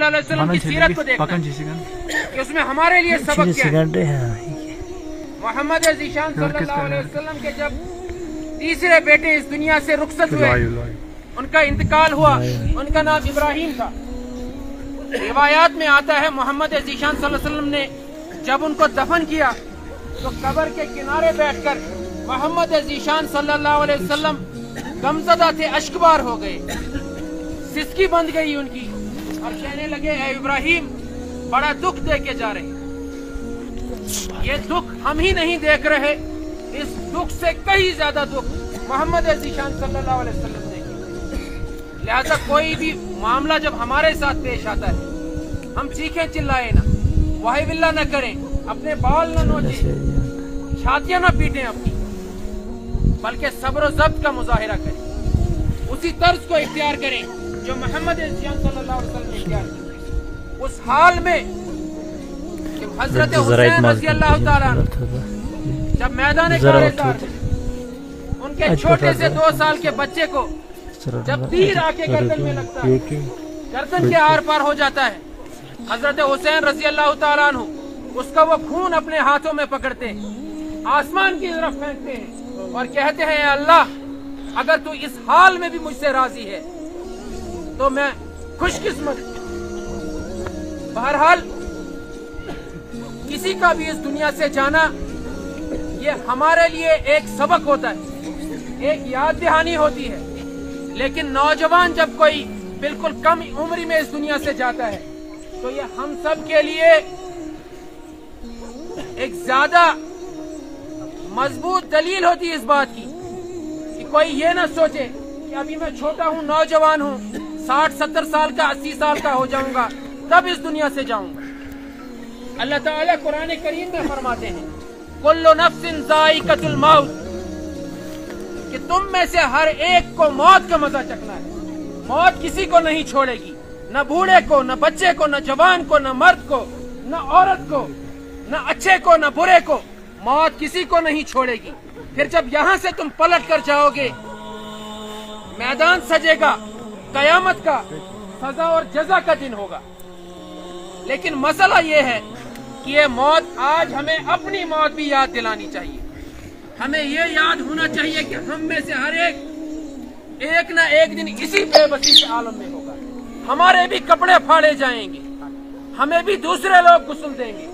सल्लल्लाहु अलैहि वसल्लम की सीरत को देखना कि उसमें हमारे लिए सबक क्या है। मोहम्मद ज़ीशान सल्लल्लाहु अलैहि वसल्लम के जब तीसरे बेटे इस दुनिया से रुखसत हुए, उनका इंतकाल हुआ, उनका नाम इब्राहिम था। रिवायात में आता है मोहम्मद ज़ीशान सल्लल्लाहु अलैहि वसल्लम ने जब उनको दफन किया तो कब्र के किनारे बैठकर मोहम्मद ज़ीशान सल्लल्लाहु अलैहि वसल्लम गमज़दा थे, अश्कबार हो गए, सिसकी बंद गई उनकी और कहने लगे, ऐ इब्राहिम बड़ा दुख दे के जा रहे, ये दुख हम ही नहीं देख रहे, इस दुख से कहीं ज्यादा दुख मोहम्मद ज़ीशान सल्लल्लाहु अलैहि वसल्लम देखे। लिहाजा कोई भी मामला जब हमारे साथ पेश आता है, हम चीखें चिल्लाए ना, वाही बिल्ला न करें, अपने बाल न नोचें, छातियां न पीटें अपनी, बल्कि सब्र और ज़ब्त का मुजाहिरा करें, उसी तर्ज को इख्तियार करें जो मोहम्मद ज़ीशान सल्लल्लाहु अलैहि वसल्लम ने इख्तियार किया। उस हाल में कि हजरत हुसैन रज़ी अल्लाह ताला जब मैदान कारज़ार उनके छोटे से 2 साल के बच्चे को जब तीर आके गर्दन में लगता है, गर्दन के आर पार हो जाता है, हजरत हुसैन रज़ी अल्लाह ताला अन्हु उसका वो खून अपने हाथों में पकड़ते हैं, आसमान की तरफ फेंकते हैं और कहते हैं, अल्लाह अगर तू इस हाल में भी मुझसे राजी है तो मैं खुशकिस्मत। बहरहाल किसी का भी इस दुनिया से जाना ये हमारे लिए एक सबक होता है, एक याद दहानी होती है। लेकिन नौजवान जब कोई बिल्कुल कम उम्र में इस दुनिया से जाता है तो ये हम सब के लिए एक ज्यादा मजबूत दलील होती है इस बात की कि कोई ये ना सोचे कि अभी मैं छोटा हूँ, नौजवान हूँ, 60-70 साल का, 80 साल का हो जाऊंगा तब इस दुनिया से जाऊंगा। अल्लाह ताला कुरान करीम में फरमाते हैं, कुल्लु नफ्सिन ज़ाइक़तुल मौत, कि तुम में से हर एक को मौत का मजा चखना है। मौत किसी को नहीं छोड़ेगी, न बूढ़े को, न बच्चे को, न जवान को, न मर्द को, न औरत को, न अच्छे को, न बुरे को, मौत किसी को नहीं छोड़ेगी। फिर जब यहाँ से तुम पलट कर जाओगे, मैदान सजेगा, कयामत का सजा और जजा का दिन होगा। लेकिन मसला ये है कि ये मौत आज हमें अपनी मौत भी याद दिलानी चाहिए। हमें ये याद होना चाहिए कि हम में से हर एक ना एक दिन इसी बेबसी के आलम में होगा। हमारे भी कपड़े फाड़े जाएंगे, हमें भी दूसरे लोग गुस्ल देंगे,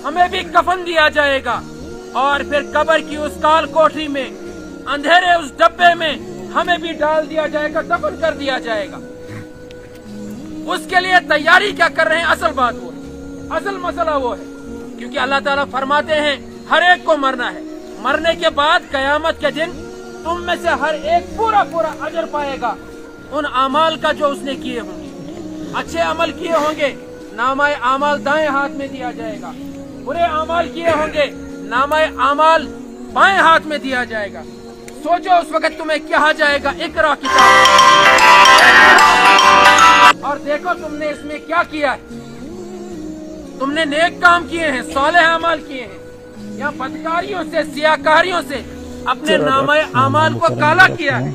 हमें भी कफन दिया जाएगा और फिर कब्र की उस काल कोठरी में, अंधेरे उस डब्बे में हमें भी डाल दिया जाएगा, दफन कर दिया जाएगा। उसके लिए तैयारी क्या कर रहे हैं, असल बात वो है, असल मसला वो है। क्योंकि अल्लाह ताला फरमाते हैं हर एक को मरना है, मरने के बाद कयामत के दिन तुम में से हर एक पूरा पूरा अजर पाएगा उन अमाल का जो उसने किए होंगे। अच्छे अमल किए होंगे, नामाए अमाल दाएं हाथ में दिया जाएगा, बुरे अमाल किए होंगे, नामाए अमाल बाएं हाथ में दिया जाएगा। सोचो उस वक्त तुम्हें कहा जाएगा, इकरा किताब और देखो तुमने इसमें क्या किया है। तुमने नेक काम किए हैं, सालेह अमाल किए हैं, या बदकारियों से, सियाकारियों से अपने नामाए अमाल को काला किया है।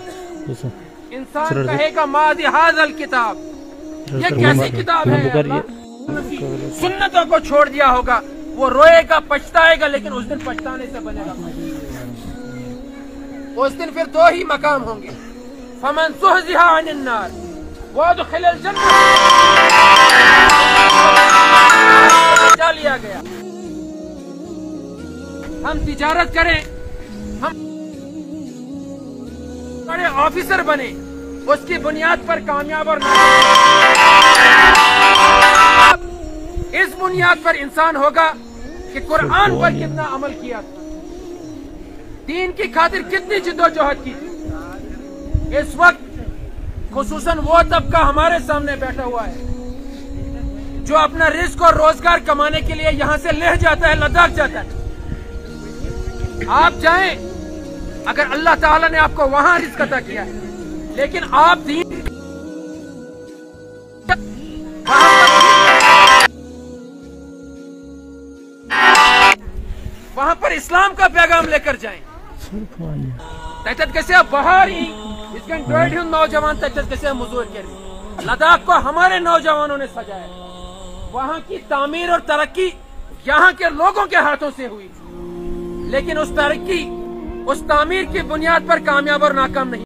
इंसान कहेगा मादी हाज़ल किताब, ये कैसी किताब है? सुन्नतों को छोड़ दिया होगा, वो रोएगा, पछताएगा, लेकिन उस दिन पछताने से बनेगा। उस दिन फिर 2 ही मकाम होंगे, फमन ज़ुहज़िहा अनिन नार वअदख़िलल जन्नह, जा लिया गया। हम तिजारत करें, हम बड़े ऑफिसर बने, उसकी बुनियाद पर कामयाब और इस बुनियाद पर इंसान होगा कि कुरान पर कितना अमल किया था, दीन की खातिर कितनी जिद्दोजहद की थी। इस वक्त खुसूसन वो तबका हमारे सामने बैठा हुआ है जो अपना रिस्क और रोजगार कमाने के लिए यहाँ से लेह जाता है, लद्दाख जाता है। आप जाएं, अगर अल्लाह ताला ने आपको वहां रिस्क अता किया है, लेकिन आप दीन वहां पर इस्लाम का पैगाम लेकर जाएं। त्याच्यात कसे बहारी इसकन डोळ्यात ठेवून नौजवान त्याच्यात कसे मजूर केले, लद्दाख को हमारे नौजवानों ने सजाया, वहां की तामीर और तरक्की यहाँ के लोगों के हाथों से हुई, लेकिन उस तरक्की, उस तामीर की बुनियाद पर कामयाब और नाकाम नहीं।